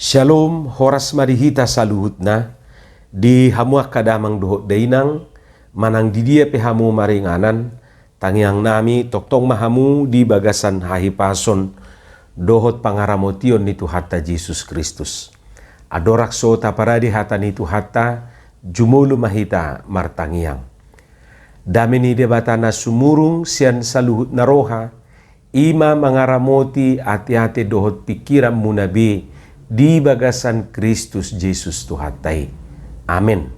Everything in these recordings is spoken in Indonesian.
Shalom, horas marihita saluhutna, di hamua kadamang dohot dainang, manang di dia pehamu maringanan, tangiang nami toktong mahamu di bagasan hahipason, dohot pangaramotion ni Tuhatta Yesus Kristus. Adorak so taparadi hata ni Tuhatta, jumulu mahita martangiang. Dami ni debatana sumurung sian saluhut naroha, ima mangaramoti ati-ati dohot pikiran munabi, di bagasan Kristus Yesus Tuhatai. Amin.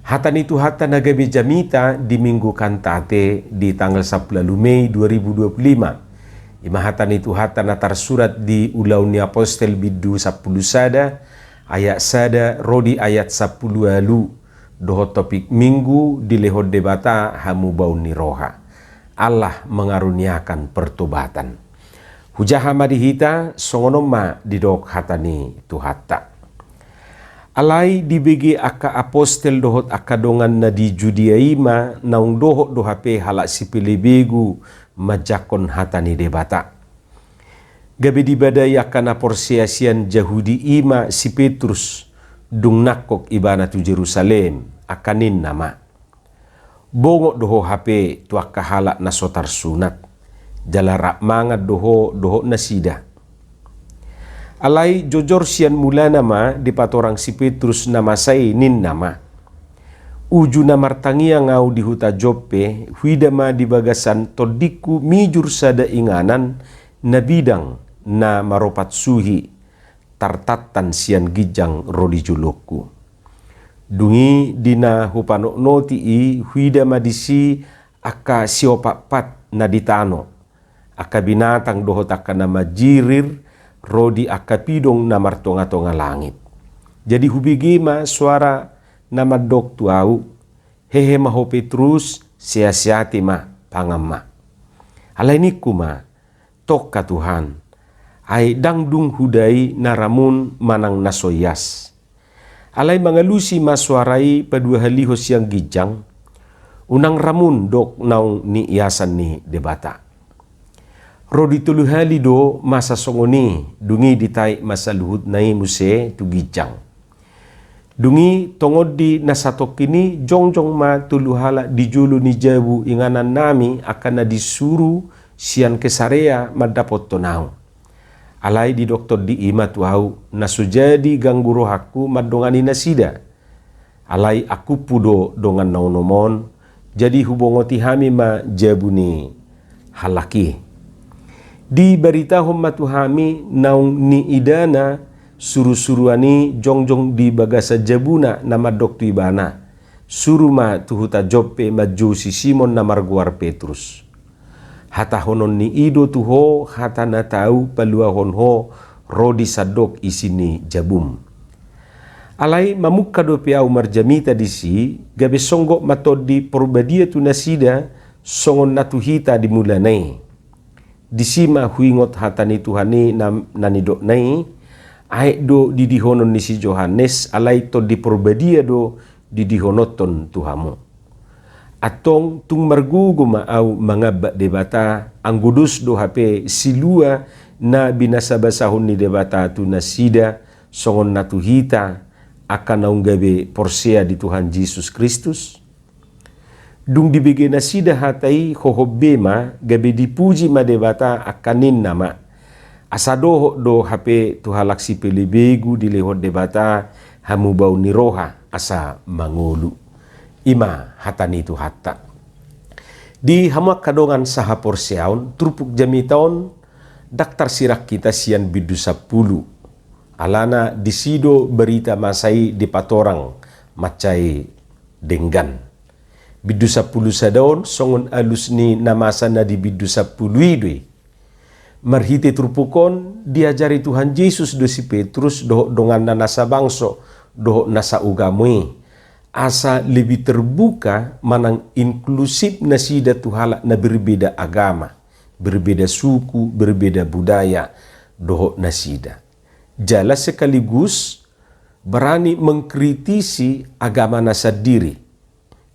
Hatan itu hata nagabi jamita di minggu kantate di tanggal 10 Mei 2025. Ima hatan itu hata natar surat di ulau ni apostel bidu 10 sada, ayat sada rodi ayat 10 alu. Dohot topik minggu di lehot debata hamu bau ni roha. Allah mengaruniakan pertobatan. Hujaha madihita songonoma didok hatani Tuhatta. Alai dibegi aka apostel dohot akadongan na di Judiaima naung dohot dohape halak sipili begu majakon hatani debata. Gabi dibadai akan aporsiasian Yahudi ima si Petrus dung nakok ibana tu Jerusalem akanin nama. Bongok doho hape tuaka halak na sotar sunat. Jalarak mangat doho nasida. Alai jojor sian mula nama di patorang si Petrus nama sai nin nama. Uju namar tangia ngau di huta Joppe, huidama di bagasan todiku mijur sada inganan na bidang na maropat suhi, tartatan sian gijang rodi julokku. Dungi dina hupanok noti i huidama disi aka siopak pat na ditano. Aka binatang dohot aka nama jirir, rodi aka pidong namar tonga-tonga langit. Jadi hubigima suara nama dok tuau, hehe maho Petrus, sia-siati ma pangamma. Alai niku ma, tok ka Tuhan, ai dangdung hudai naramun manang nasoyas. Alai mangalusi ma suarai padua halihos yang gijang, unang ramun dok naung ni iasan ni debata. Rodi tulu hali do masa songoni dungi ditai masa luhut nai muse tu gijang. Dungi tongod di nasatok kini jongjong ma tulu hala dijulu ni jabu inganan nami akan na disuru sian kesarea madapot tonau. Alai di doktor di ima tuau nasujadi ganggu rohaku madongani nasida. Alai aku pudo dongan naunomon jadi hubongoti hami ma jabu ni halaki. Di berita matu hami naung ni idana suru-suruani jongjong di bagasa jabuna nama doktu ibana. Suru ma tuhuta Joppe maju si Simon namar guar Petrus. Hata honon ni ido tuho hata na tau palua honho rodi sadok isini jabum. Alai mamukka do piau marjamita disi gabe songgok matodi porbadia tu nasida songon natuhita dimulanai. Disima huingot hatani Tuhani nani dok nai aek do didihonon nisi Johannes alai to di porbadia do didihonoton Tuhamu. Atong tung margugu au mangabak debata anggudus do hape silua na binasa basahun ni debata tu nasida songon natuhita akan naung gabe porsea di Tuhan Yesus Kristus. Dung dibigi nasida hatai hohobema gabe dipuji madebata akanin nama. Asadoho do hape tuhalak si pelibegu di lehot debata hamu bau niroha asa mangulu. Ima hatani tu hatta. Di hamak kadongan saha porseaun trupuk jamitaon daktar sirak kita sian bidu 10. Alana disido berita masai di patorang macai denggan. Bidu 10 sadaon songon alus ni namasa na di bidu 10 idui. Marhite trupukon diajari Tuhan Yesus do si Petrus doh dongan na nasa bangso doh nasa ugamui. Asa lebih terbuka manang inklusif nasida tuhala na berbeda agama, berbeda suku, berbeda budaya doh nasida. Jala sekaligus berani mengkritisi agama nasa diri.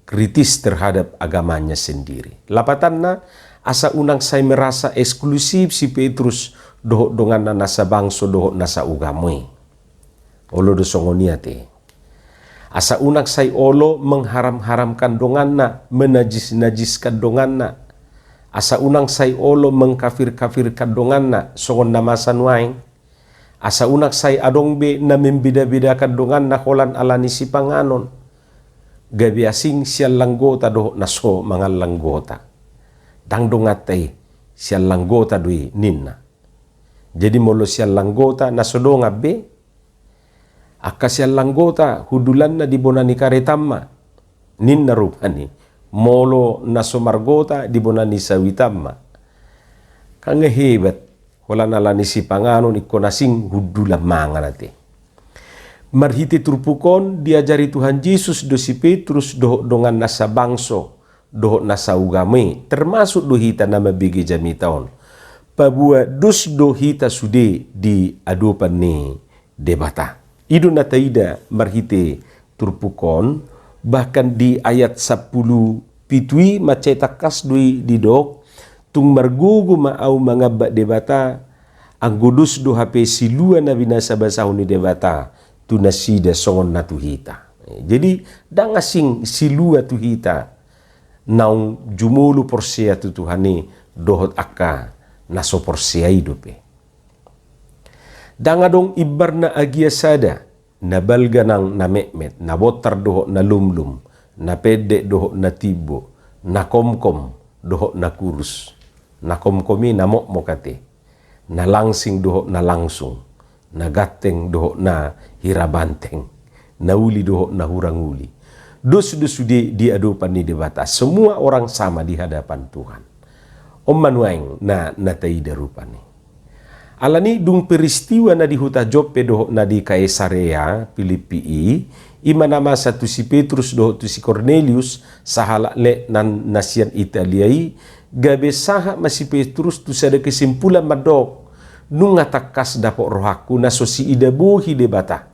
Kritis terhadap agamanya sendiri. Lapatanna asa unang saya merasa eksklusif si Petrus dohok dongan nasa bangso dohok nasa ugamui. Olo do songonia te. Asa unak say olo mengharam-haramkan donganna, menajis-najiskan donganna. Asa unang say olo mengkafir-kafirkan donganna, songon namasan waing. Asa unak say adong be na membida-bidakan donganna holan alani si panganon. Gabi asing siya langgota do naso mga langgota. Dang dongatay siya langgota dui ninna. Jadi molo siya langgota naso do ngabe. Aka siya langgota hudulan na di bonani karetamma. Ninna rupani. Molo naso margota di bonani sawitamma. Kang hebat. Wala nalani si panganon iko nasing hudulan mga nati. Marhiti turpukon diajari Tuhan Yesus do si Petrus doho dongan nasa bangso, doho nasa ugame, termasuk do hita na mabigi jami taon. Pabua dus do hita sude di adopan ni debata. Idu na taida marhiti turpukon, bahkan di ayat 10 pitui macetakas dui didok, tung margugu maau mangaba debata, ang gudus do hape silua na binasa basahon ni debata, tunasida songon na tuhita. Jadi dangasing silua tuhita naung jumulu porsia tu Tuhani dohot akka naso porsia hidupe. Dangadong ibar na agia sada nabalga nang namekmet nabotar dohot na lumlum na pede dohot na tibo na komkom dohot na kurus na komkomi na mokate na langsing dohot na langsung na gateng dohok na hirabanteng, na uli dohok na huranguli. Dus-dus di adopan ni debata. Semua orang sama di hadapan Tuhan. Om manuaing na natai darupani. Alani dung peristiwa na di huta Joppe dohok na di Kaesarea Filipi, ima nama satu si Petrus dohok tu si Cornelius sahala le nan nasian Italiai, gabe saha masih Petrus tu sada kesimpulan madok nunga takas dapok rohaku naso si idabuhi debata.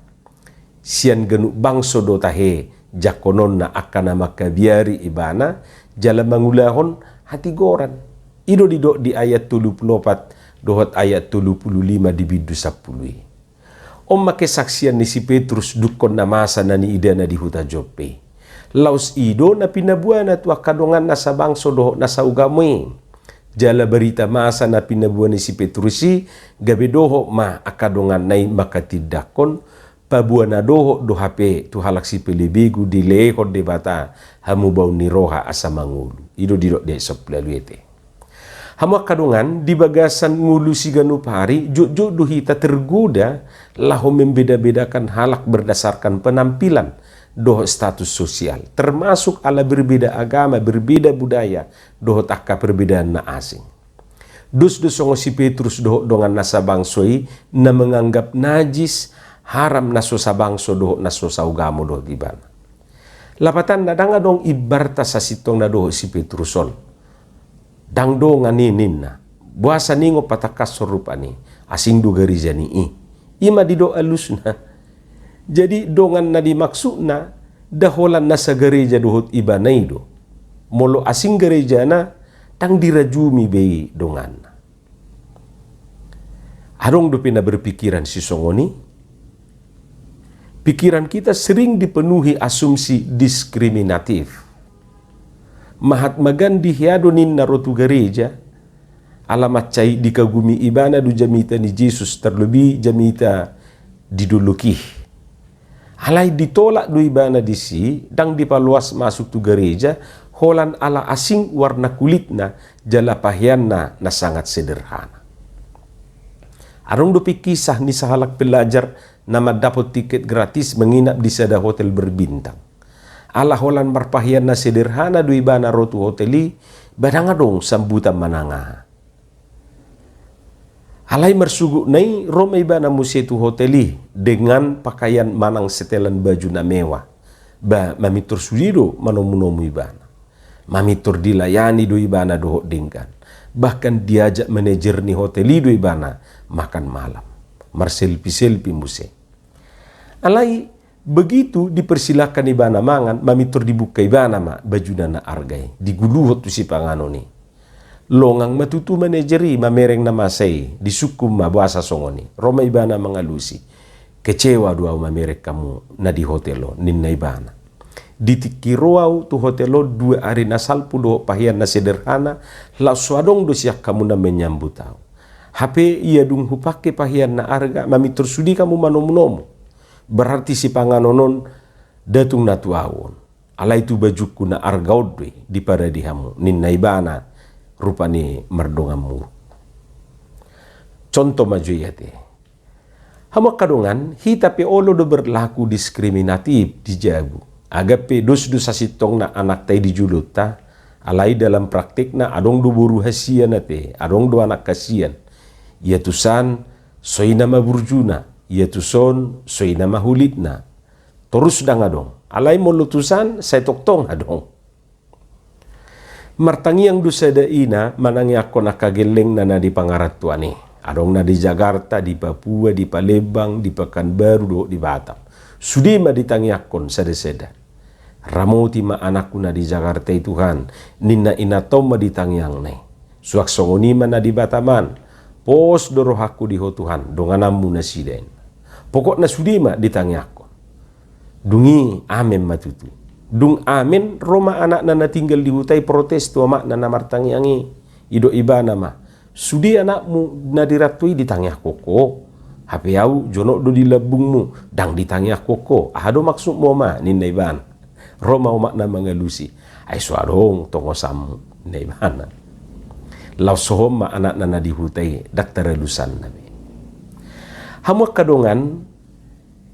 Sian genuk bangso do tahe jakonon na akana makabiari ibana jala mangulahon hati goran. Ido didok di ayat 34 dohot ayat 35 di bidu 10. Om make saksian ni si Petrus dukon na masa na ni ida na di huta Joppe. Laus ido na pinabuana tu akadongan nasa bangso dohot nasa ugame. Jala berita masa na pinabuan ni si Petrusi gabe doho ma akadongan nai makatidakon pabuana doho do hape tu halak si pelibigu di lehor debata hamu bau ni roha asa mangulu. Ido didok de soplaluete. Hamu akadongan di bagasan ngulu si ganupari juk do hita tergoda laho membeda-bedakan halak berdasarkan penampilan doh status sosial, termasuk ala berbeda agama, berbeda budaya, doh takka perbedaan na asing. Dus songo si Petrus doh dongan nasa bangsoi na menganggap najis haram naso sa bangso doh naso sa ugamo doh dibana. Lapatan na danga dong ibarta sa sitong na doh si Petruson. Dang do nganinin na. Buasa ningo patakas sorupani asing do garizani ima dido alus na. Jadi dongan na dimaksud na daholan na sa gereja dohot iba na ido. Molo asing gereja na tang dirajumi bei dongan na. Harong do pina berpikiran si songoni. Pikiran kita sering dipenuhi asumsi diskriminatif. Mahatma Gandhi hiadonin na rotu gereja alamat cai dikagumi ibana du jamita ni Yesus terlebih jamita diduluki. Alai ditolak do ibana disi dang dipaluas masuk tu gereja holan ala asing warna kulitna jala pahianna na sangat sederhana. Arong do kisah ni sahalak pelajar nama dapat tiket gratis menginap di sada hotel berbintang. Ala holan marpahian na sederhana do ibana rotu hoteli badanga dong sambutan mananga. Alai mersugu nai Roma ibana musetu hoteli dengan pakaian manang setelan baju na mewah. Ba mamitur sudido manomu-nomu ibana. Mamitur dilayani do ibana do dingkan. Bahkan diajak manajer ni hoteli do ibana makan malam. Marselpi-selpi muse. Alai begitu dipersilakan ibana mangan mamitur dibuka ibana ma baju na argai. Diguluhot tu si panganoni. Longang matutu manajeri mamereng na masay disukum ma buasa songoni Roma ibana mga lusi kecewa dua mamirek kamu na di hotelo ninna ibana. Ditikiroau tu hotelo 2 hari nasal pudo pahian na sederhana la suadong do siak kamu na menyambut tau. HP ia dung hupake pahian na arga mami tersudi kamu manomu. Berarti si panganonon datung na tuawon. Ala itu bajuku na arga odwe di pada dihamu ninna ibana rupani merdongamu. Contoh maju yate. Hama kadongan hita pe olo do berlaku diskriminatif di jabu. Agape dos-dos sitong na anak tay di julut ta, alai dalam praktik na adong do buru hasian na te, adong do anak kasian. Ia tusan soy nama burjuna, ia tuson soy nama hulit na. Terus dang adong, alai molutusan saya toktong adong. Martangi yang dosa da ina manangi ako nakageleng na di pangarat tuani. Adong na di Jakarta, di Papua, di Palembang, di Pekanbaru, do di Batam. Sudi ma ditangi akon sada-sada. Ramoti ma anakku na di Jakarta Tuhan, ninna inatom ma ditangyang nai. Suak songoni ma na di Bataman, pos doroh aku di ho Tuhan, donganamu na sidain. Pokok na sudi ma ditangyakon. Dungi amen matutu. Dung amen Roma anak na tinggal di hutai protes tua mak na namartangyangi. Ido ibana ma. Sudi anakmu na diratui ditangyak koko. Hape au jonok do di labungmu, dang ditangyak koko. Ahado maksud mo ma ninna ibana. Roma makna mengelusi ai suarong tongosamu neibana lau sohom ma anak nana dihutai daktar lusan nabi hamu kadongan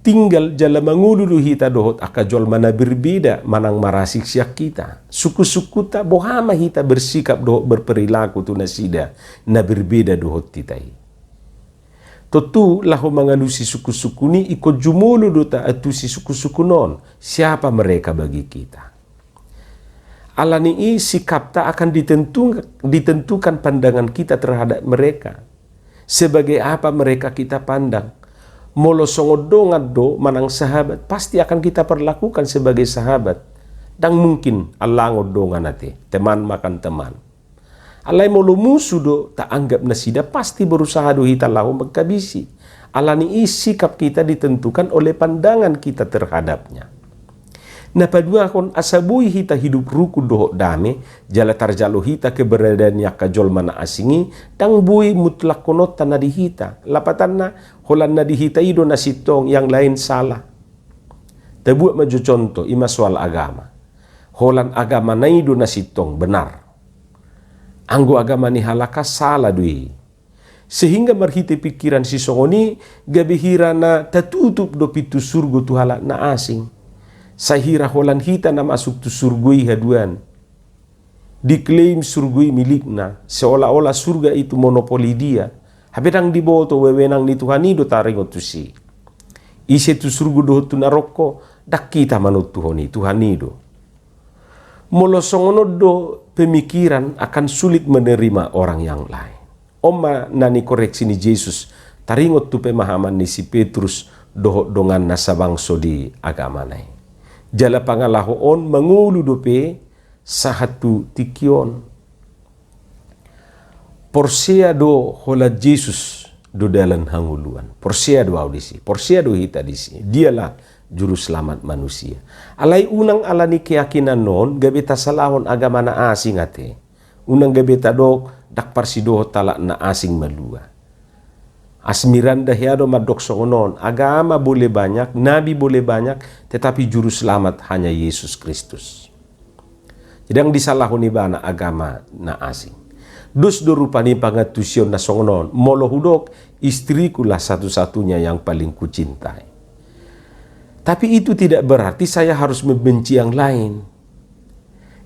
tinggal jala mangulu hita dohot akajol mana berbeda manang marasik siak kita suku-suku ta bohama hita bersikap dohot berperilaku tu nasida na berbeda dohot titai. Tentu lahu mengalusi suku-suku ni ikut jumulu dota atusi suku-suku non. Siapa mereka bagi kita? Alani sikap tak akan ditentukan pandangan kita terhadap mereka. Sebagai apa mereka kita pandang. Molo songodongan do manang sahabat pasti akan kita perlakukan sebagai sahabat. Dan mungkin Allah ngodongan nate teman makan teman. Alai molo musuh do tak anggap nasida pasti berusaha do hita lahu magkabisi. Alani sikap kita ditentukan oleh pandangan kita terhadapnya. Napadua kon asabui hita hidup ruku dohok dame jala tarjalo hita keberadaan yakajol mana asingi tang bui mutlak konot tanah di hita. Lapatanna holan na di hita ido nasitong yang lain salah. Tabuat maju contoh ima soal agama. Holan agama na ido nasitong benar. Anggo agama ni halaka salah dui. Sehingga marhiti pikiran si songoni gabihira na tatutup do pitu surgu tu halak na asing. Sahira holan hita na masuk tu surgui haduan. Diklaim surgui milikna. Seolah-olah surga itu monopoli dia. Habedang diboto wewenang ni Tuhan ido taringot tu si. Ise tu surgu do tu naroko dak kita manut Tuhoni Tuhan ido. Molosongono do pemikiran akan sulit menerima orang yang lain. Oma nani koreksi ni Yesus taringot tu pemahaman ni si Petrus dohok dongan nasabangso di agama nai. Jala pangalahoon mangulu dope sahatu tikion. Porsia do hola Yesus do dalan hanguluan. Porsia do audisi. Porsia do hita disi. Dialah juru selamat manusia. Alai unang alani keyakinan non gabeta salahon agama na asing ate. Unang gabeta dok dak parsido talak na asing malua. Asmiran dahiado madok songonon agama boleh banyak, nabi boleh banyak, tetapi juru selamat hanya Yesus Kristus. Jadi yang disalahon ibana agama na asing. Dus dorupani pangatusion na songonon molohudok istriku lah satu-satunya yang paling kucintai. Tapi itu tidak berarti saya harus membenci yang lain.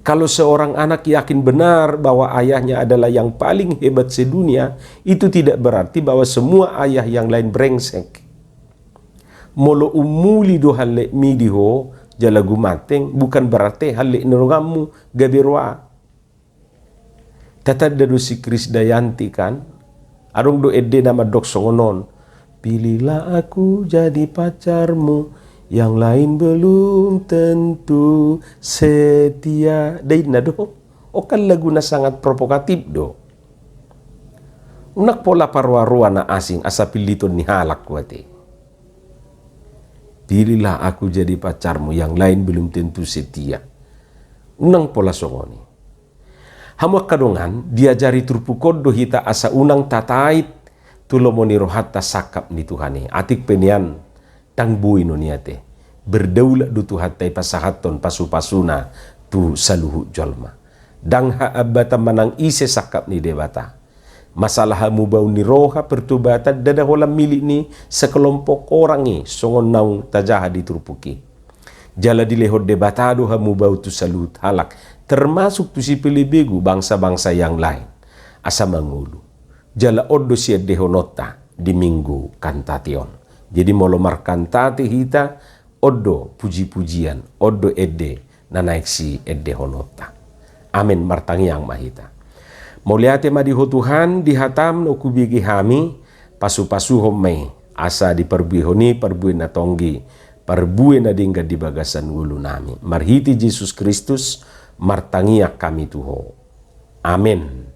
Kalau seorang anak yakin benar bahwa ayahnya adalah yang paling hebat sedunia, itu tidak berarti bahwa semua ayah yang lain brengsek. Molo umuli do halle midiho jalagu mateng bukan berarti halle nurungamu gabirwa. Tatad do si Krisdayanti kan, arung do edde nama dok songonon. Pilihlah aku jadi pacarmu. Yang lain belum tentu setia. Daina do. O kan lagu na sangat provokatif do. Unak pola parwarua na asing asa piliton ni halak kuate. Pilihlah aku jadi pacarmu, yang lain belum tentu setia. Unang pola songoni. Hamu kadongan diajari turpu kodo hita asa unang tatait tulomoni rohata sakap ni Tuhani. Atik penian tang bui noniate. Berdaulat du tuhatai pasahaton pasu-pasuna tu saluhu jolma. Dang haabata manang ise sakap ni debata. Masalah hamu bau ni roha pertubatan dada holam milik ni sekelompok orang ni songon naung tajaha di turpuki. Jala dilehod debatado hamu bau tu salut halak, termasuk tu si pelebegu bangsa-bangsa yang lain. Asa mangulu. Jala odo siya dehonota di minggu kantation. Jadi molomar kantate hita odo puji-pujian, odo ede nanaik si ede honota. Amin martangiang mahita. Moliate madiho Tuhan dihatam no kubigi hami pasu-pasu homai asa di perbuihoni perbuih na tonggi perbuih na dingga di bagasan ulu nami. Marhiti Yesus Kristus martangiak kami Tuho. Amin.